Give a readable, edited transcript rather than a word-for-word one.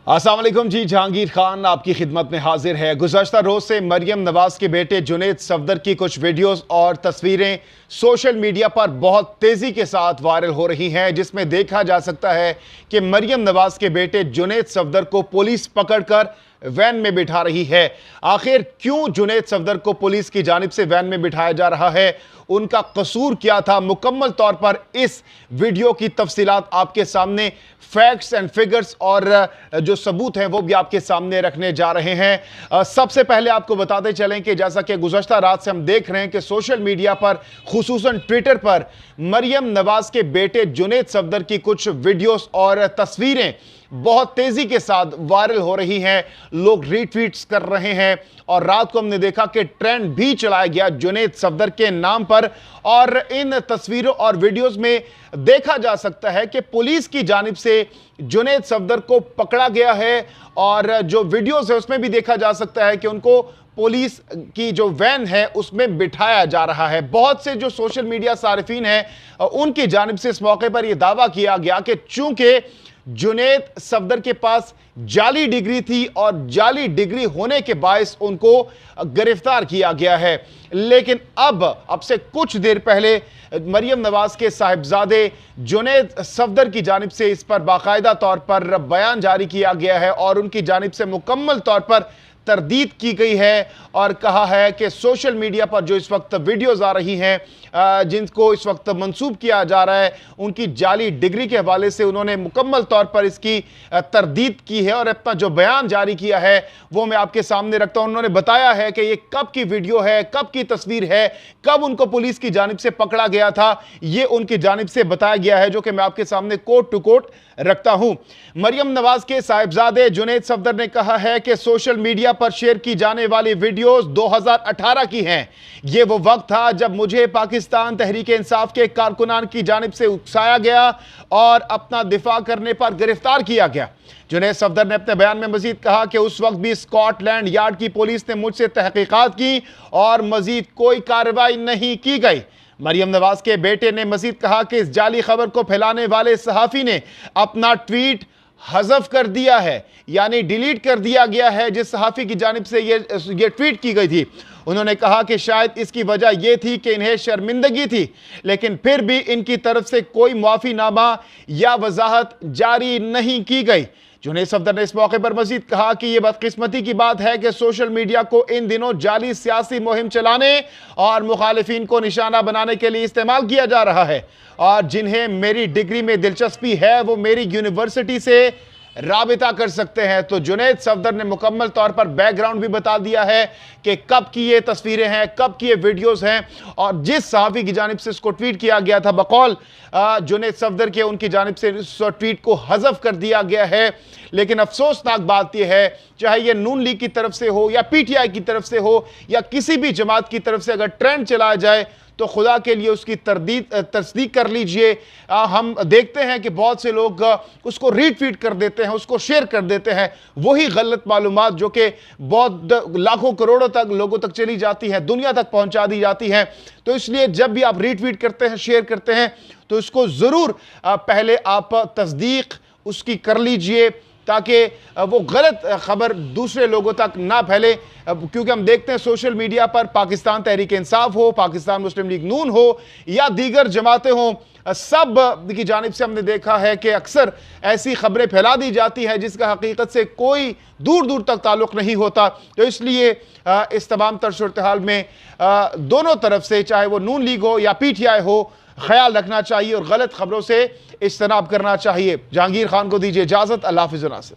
अस्सलाम वालेकुम जी। जहांगीर खान आपकी खिदमत में हाजिर है। गुज़श्ता रोज से मरियम नवाज के बेटे जुनैद सफदर की कुछ वीडियोस और तस्वीरें सोशल मीडिया पर बहुत तेजी के साथ वायरल हो रही हैं, जिसमें देखा जा सकता है कि मरियम नवाज के बेटे जुनैद सफदर को पुलिस पकड़कर वैन में बिठा रही है। आखिर क्यों जुनैद सफदर को पुलिस की जानिब से वैन में बिठाया जा रहा है, उनका कसूर क्या था, मुकम्मल तौर पर इस वीडियो की तफसीलात आपके सामने, फैक्ट्स एंड फिगर्स और जो सबूत हैं वो भी आपके सामने रखने जा रहे हैं। सबसे पहले आपको बताते चलें कि जैसा कि गुज़श्ता रात से हम देख रहे हैं कि सोशल मीडिया पर, खुसूसन ट्विटर पर, मरियम नवाज के बेटे जुनैद सफदर की कुछ वीडियोस और तस्वीरें बहुत तेजी के साथ वायरल हो रही हैं। लोग रीट्वीट्स कर रहे हैं और रात को हमने देखा कि ट्रेंड भी चलाया गया जुनैद सफदर के नाम पर। और इन तस्वीरों और वीडियोस में देखा जा सकता है कि पुलिस की जानिब से जुनैद सफदर को पकड़ा गया है और जो वीडियोस है उसमें भी देखा जा सकता है कि उनको पुलिस की जो वैन है उसमें बिठाया जा रहा है। बहुत से जो सोशल मीडिया सारिफीन हैं उनकी जानिब से इस मौके पर यह दावा किया गया कि चूंकि जुनैद सफदर के पास जाली डिग्री थी और जाली डिग्री होने के बायस उनको गिरफ्तार किया गया है। लेकिन अब से कुछ देर पहले मरियम नवाज के साहिबजादे जुनैद सफदर की जानिब से इस पर बाकायदा तौर पर बयान जारी किया गया है और उनकी जानिब से मुकम्मल तौर पर तरदीद की गई है और कहा है कि सोशल मीडिया पर जो इस वक्त वीडियोस आ रही हैं जिनको इस वक्त मंसूब किया जा रहा है, उनकी जाली डिग्री के हवाले से उन्होंने मुकम्मल तौर पर इसकी तरदीद की है और अपना जो बयान जारी किया है वो मैं आपके सामने रखता हूं। उन्होंने बताया है कि ये कब की वीडियो है, कब की तस्वीर है, कब उनको पुलिस की जानिब से पकड़ा गया था, ये उनकी जानिब से बताया गया है, जो कि मैं आपके सामने कोट टू कोट रखता हूं। मरियम नवाज के साहिबजादे जुनैद सफदर ने कहा है कि सोशल मीडिया पर शेयर की जाने वाली वीडियोस 2018 की हैं। ये वो वक्त था जब मुझे पाकिस्तान तहरीक इंसाफ के कारकुनान की जानिब से उकसाया गया और अपना दिफा करने पर गिरफ्तार किया गया। जुनैद सफदर ने अपने बयान में मजीद कहा कि उस वक्त भी स्कॉटलैंड यार्ड की पुलिस ने मुझसे तहकीकात की और मजीद कोई कार्रवाई नहीं की गई। मरियम नवाज के बेटे ने मजीद कहा कि इस जाली खबर को फैलाने वाले सहाफी ने अपना ट्वीट हज़फ कर दिया है, यानी डिलीट कर दिया गया है जिस सहाफी की जानिब से ये ट्वीट की गई थी। उन्होंने कहा कि शायद इसकी वजह यह थी कि इन्हें शर्मिंदगी थी, लेकिन फिर भी इनकी तरफ से कोई मुआफीनामा या वजाहत जारी नहीं की गई। जुनैद सफदर ने इस मौके पर मजीद कहा कि यह बदकिस्मती की बात है कि सोशल मीडिया को इन दिनों जाली सियासी मुहिम चलाने और मुखालिफिन को निशाना बनाने के लिए इस्तेमाल किया जा रहा है और जिन्हें मेरी डिग्री में दिलचस्पी है वो मेरी यूनिवर्सिटी से राबिता कर सकते हैं। तो जुनैद सफदर ने मुकम्मल तौर पर बैकग्राउंड भी बता दिया है कि कब की ये तस्वीरें हैं, कब की ये वीडियोस हैं और जिस सहाफ़ी की जानिब से इसको ट्वीट किया गया था बकौल जुनैद सफदर के, उनकी जानिब से इस ट्वीट को हज़फ कर दिया गया है। लेकिन अफसोसनाक बात यह है, चाहे ये नून लीग की तरफ से हो या पीटीआई की तरफ से हो या किसी भी जमात की तरफ से अगर ट्रेंड चलाया जाए तो खुदा के लिए उसकी तस्दीक कर लीजिए। हम देखते हैं कि बहुत से लोग उसको रीट्वीट कर देते हैं, उसको शेयर कर देते हैं, वही गलत मालूमात जो कि बहुत लाखों करोड़ों तक लोगों तक चली जाती है, दुनिया तक पहुंचा दी जाती है। तो इसलिए जब भी आप रीट्वीट करते हैं, शेयर करते हैं, तो इसको ज़रूर पहले आप तस्दीक उसकी कर लीजिए ताकि वो गलत खबर दूसरे लोगों तक ना फैले। क्योंकि हम देखते हैं सोशल मीडिया पर पाकिस्तान तहरीक इंसाफ हो, पाकिस्तान मुस्लिम लीग नून हो या दीगर जमातें हों, सब की जानिब से हमने देखा है कि अक्सर ऐसी खबरें फैला दी जाती हैं जिसका हकीकत से कोई दूर दूर तक ताल्लुक़ नहीं होता। तो इसलिए इस तमाम तर सूरत हाल में दोनों तरफ से, चाहे वो नून लीग हो या पीटीआई हो, ख्याल रखना चाहिए और गलत खबरों से इज्तनाब करना चाहिए। जहांगीर खान को दीजिए इजाज़त। अल्लाह हाफ़िज़।